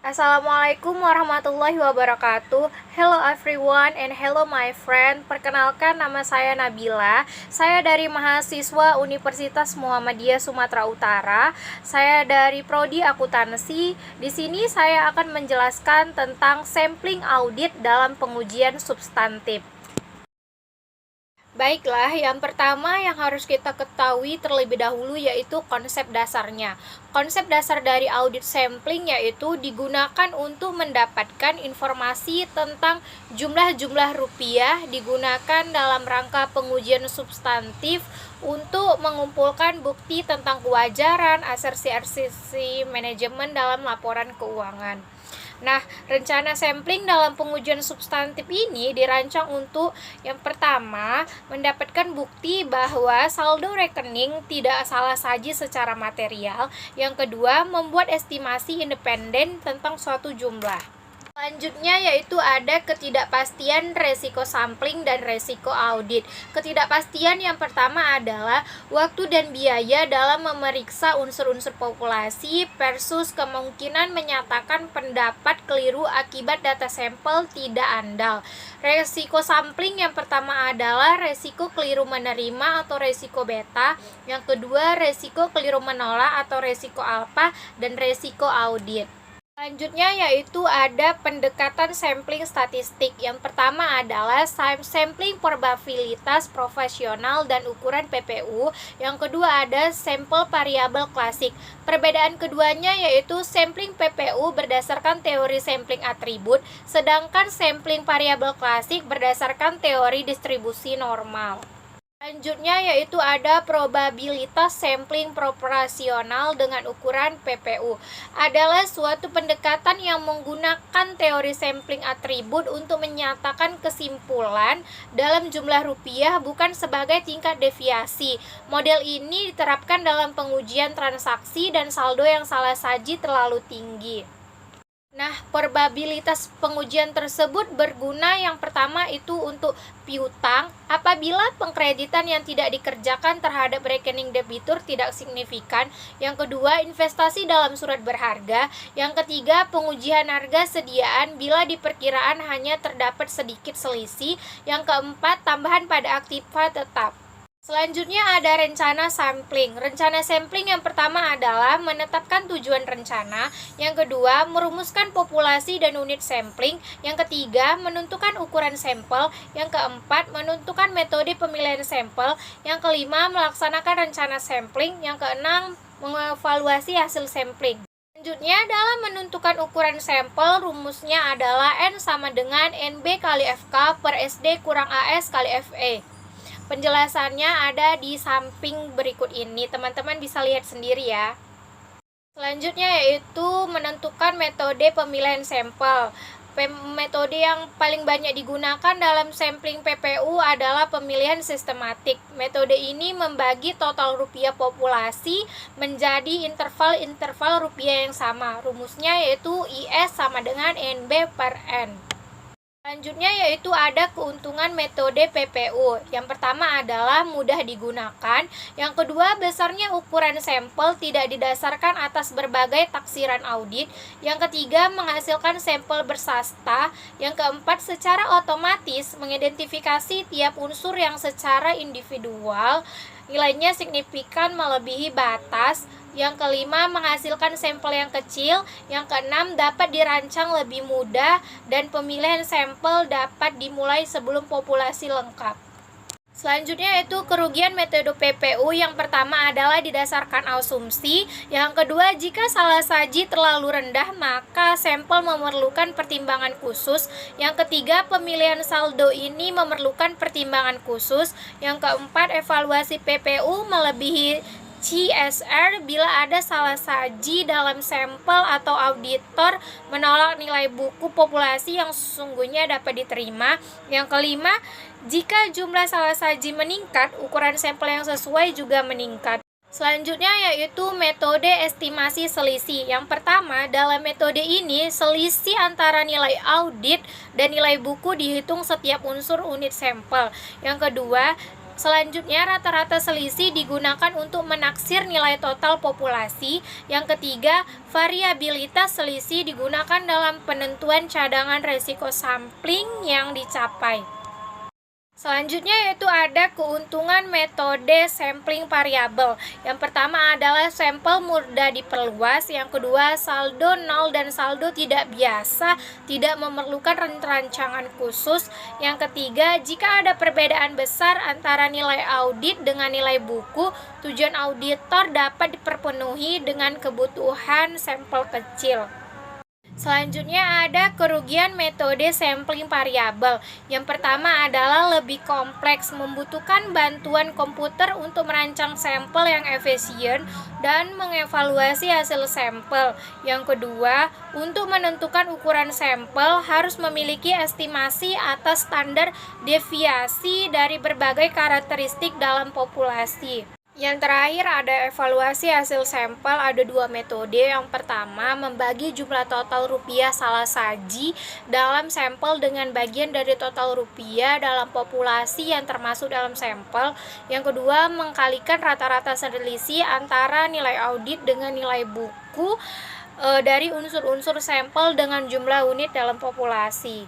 Assalamualaikum warahmatullahi wabarakatuh. Hello everyone and hello my friend. Perkenalkan, nama saya Nabila. Saya dari mahasiswa Universitas Muhammadiyah Sumatera Utara. Saya dari prodi akuntansi. Di sini saya akan menjelaskan tentang sampling audit dalam pengujian substantif. Baiklah, yang pertama yang harus kita ketahui terlebih dahulu yaitu konsep dasarnya. Konsep dasar dari audit sampling yaitu digunakan untuk mendapatkan informasi tentang jumlah-jumlah rupiah digunakan dalam rangka pengujian substantif untuk mengumpulkan bukti tentang kewajaran asersi manajemen dalam laporan keuangan. Nah, rencana sampling dalam pengujian substantif ini dirancang untuk yang pertama, mendapatkan bukti bahwa saldo rekening tidak salah saji secara material. Yang kedua, membuat estimasi independen tentang suatu jumlah. Selanjutnya yaitu ada ketidakpastian resiko sampling dan resiko audit. Ketidakpastian yang pertama adalah waktu dan biaya dalam memeriksa unsur-unsur populasi versus kemungkinan menyatakan pendapat keliru akibat data sampel tidak andal. Resiko sampling yang pertama adalah resiko keliru menerima atau resiko beta. Yang kedua resiko keliru menolak atau resiko alfa, dan resiko audit. Selanjutnya yaitu ada pendekatan sampling statistik. Yang pertama adalah sampling probabilitas profesional dan ukuran PPU. Yang kedua ada sampel variabel klasik. Perbedaan keduanya yaitu sampling PPU berdasarkan teori sampling atribut, sedangkan sampling variabel klasik berdasarkan teori distribusi normal. Selanjutnya yaitu ada probabilitas sampling proporsional dengan ukuran PPU. Adalah suatu pendekatan yang menggunakan teori sampling atribut untuk menyatakan kesimpulan dalam jumlah rupiah bukan sebagai tingkat deviasi. Model ini diterapkan dalam pengujian transaksi dan saldo yang salah saji terlalu tinggi. Nah, probabilitas pengujian tersebut berguna yang pertama itu untuk piutang apabila pengkreditan yang tidak dikerjakan terhadap rekening debitur tidak signifikan. Yang kedua, investasi dalam surat berharga. Yang ketiga, pengujian harga sediaan bila diperkiraan hanya terdapat sedikit selisih. Yang keempat, tambahan pada aktiva tetap. Selanjutnya ada rencana sampling. Rencana sampling yang pertama adalah menetapkan tujuan rencana. Yang kedua, merumuskan populasi dan unit sampling. Yang ketiga, menentukan ukuran sampel. Yang keempat, menentukan metode pemilihan sampel. Yang kelima, melaksanakan rencana sampling. Yang keenam, mengevaluasi hasil sampling. Selanjutnya, dalam menentukan ukuran sampel, rumusnya adalah N sama dengan NB kali FK per SD kurang AS kali FE. Penjelasannya ada di samping berikut ini, teman-teman bisa lihat sendiri ya. Selanjutnya yaitu menentukan metode pemilihan sampel. Metode yang paling banyak digunakan dalam sampling PPU adalah pemilihan sistematik. Metode ini membagi total rupiah populasi menjadi interval-interval rupiah yang sama. Rumusnya yaitu IS sama dengan NB per N. Selanjutnya yaitu ada keuntungan metode PPU. Yang pertama adalah mudah digunakan. Yang kedua, besarnya ukuran sampel tidak didasarkan atas berbagai taksiran audit. Yang ketiga, menghasilkan sampel bersasta. Yang keempat, secara otomatis mengidentifikasi tiap unsur yang secara individual nilainya signifikan melebihi batas. Yang kelima, menghasilkan sampel yang kecil. Yang keenam, dapat dirancang lebih mudah dan pemilihan sampel dapat dimulai sebelum populasi lengkap. Selanjutnya itu kerugian metode PPU. Yang pertama adalah didasarkan asumsi. Yang kedua, jika salah saji terlalu rendah maka sampel memerlukan pertimbangan khusus. Yang ketiga, pemilihan saldo ini memerlukan pertimbangan khusus. Yang keempat, evaluasi PPU melebihi CSR bila ada salah saji dalam sampel atau auditor menolak nilai buku populasi yang sesungguhnya dapat diterima. Yang kelima, jika jumlah salah saji meningkat, ukuran sampel yang sesuai juga meningkat. Selanjutnya yaitu metode estimasi selisih. Yang pertama, dalam metode ini selisih antara nilai audit dan nilai buku dihitung setiap unsur unit sampel. Yang kedua, Selanjutnya, rata-rata selisih digunakan untuk menaksir nilai total populasi. Yang ketiga, variabilitas selisih digunakan dalam penentuan cadangan resiko sampling yang dicapai. Selanjutnya yaitu ada keuntungan metode sampling variabel. Yang pertama adalah sampel mudah diperluas. Yang kedua, saldo nol dan saldo tidak biasa, tidak memerlukan rancangan khusus. Yang ketiga, jika ada perbedaan besar antara nilai audit dengan nilai buku, tujuan auditor dapat dipenuhi dengan kebutuhan sampel kecil. Selanjutnya ada kerugian metode sampling variabel. Yang pertama adalah lebih kompleks, membutuhkan bantuan komputer untuk merancang sampel yang efisien dan mengevaluasi hasil sampel. Yang kedua, untuk menentukan ukuran sampel harus memiliki estimasi atas standar deviasi dari berbagai karakteristik dalam populasi. Yang terakhir ada evaluasi hasil sampel, ada dua metode. Yang pertama, membagi jumlah total rupiah salah saji dalam sampel dengan bagian dari total rupiah dalam populasi yang termasuk dalam sampel. Yang kedua, mengkalikan rata-rata selisih antara nilai audit dengan nilai buku dari unsur-unsur sampel dengan jumlah unit dalam populasi.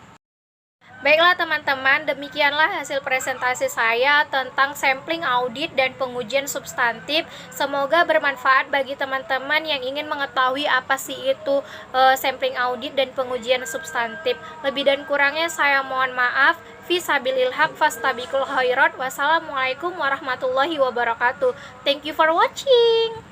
Baiklah teman-teman, demikianlah hasil presentasi saya tentang sampling audit dan pengujian substantif. Semoga bermanfaat bagi teman-teman yang ingin mengetahui apa sih itu sampling audit dan pengujian substantif. Lebih dan kurangnya saya mohon maaf. Fisabilil haq fastabiqul khairat. Wassalamualaikum warahmatullahi wabarakatuh. Thank you for watching.